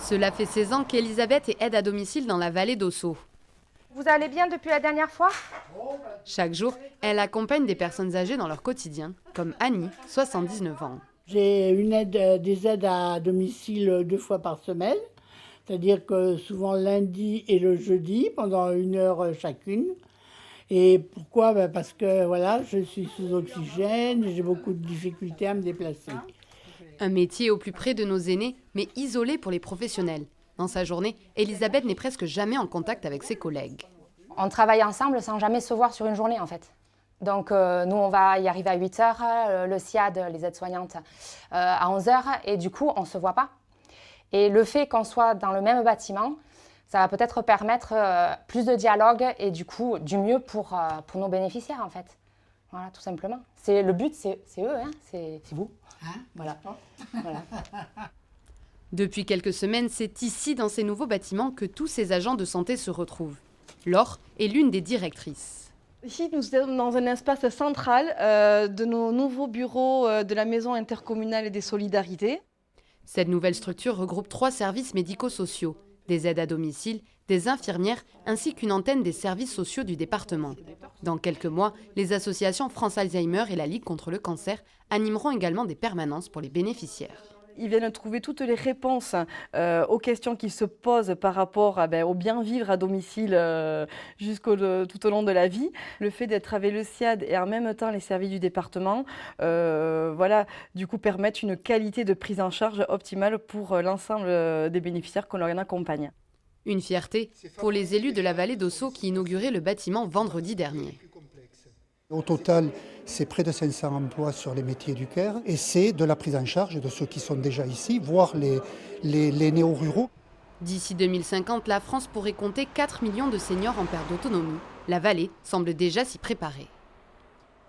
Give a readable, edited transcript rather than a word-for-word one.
Cela fait 16 ans qu'Elisabeth est aide à domicile dans la vallée d'Ossau. Vous allez bien depuis la dernière fois? Chaque jour, elle accompagne des personnes âgées dans leur quotidien, comme Annie, 79 ans. J'ai des aides à domicile 2 fois par semaine, c'est-à-dire que souvent lundi et le jeudi, pendant 1 heure chacune. Et pourquoi? Parce que voilà, je suis sous oxygène et j'ai beaucoup de difficultés à me déplacer. Un métier au plus près de nos aînés, mais isolé pour les professionnels. Dans sa journée, Elisabeth n'est presque jamais en contact avec ses collègues. On travaille ensemble sans jamais se voir sur une journée en fait. Donc nous on va y arriver à 8h, le SIAD, les aides-soignantes, à 11h et du coup on ne se voit pas. Et le fait qu'on soit dans le même bâtiment, ça va peut-être permettre plus de dialogue et du coup du mieux pour nos bénéficiaires en fait. Voilà, tout simplement. Le but c'est eux, hein, c'est vous. Hein, voilà. Depuis quelques semaines, c'est ici, dans ces nouveaux bâtiments, que tous ces agents de santé se retrouvent. Laure est l'une des directrices. Ici, nous sommes dans un espace central de nos nouveaux bureaux de la Maison intercommunale et des solidarités. Cette nouvelle structure regroupe 3 services médico-sociaux, des aides à domicile, des infirmières, ainsi qu'une antenne des services sociaux du département. Dans quelques mois, les associations France Alzheimer et la Ligue contre le cancer animeront également des permanences pour les bénéficiaires. Ils viennent trouver toutes les réponses aux questions qui se posent par rapport au bien vivre à domicile tout au long de la vie. Le fait d'être avec le SIAD et en même temps les services du département, du coup permettent une qualité de prise en charge optimale pour l'ensemble des bénéficiaires qu'on leur accompagne. Une fierté pour les élus de la vallée d'Ossau qui inauguraient le bâtiment vendredi dernier. Au total, c'est près de 500 emplois sur les métiers du CARE et c'est de la prise en charge de ceux qui sont déjà ici, voire les néo-ruraux. D'ici 2050, la France pourrait compter 4 millions de seniors en perte d'autonomie. La vallée semble déjà s'y préparer.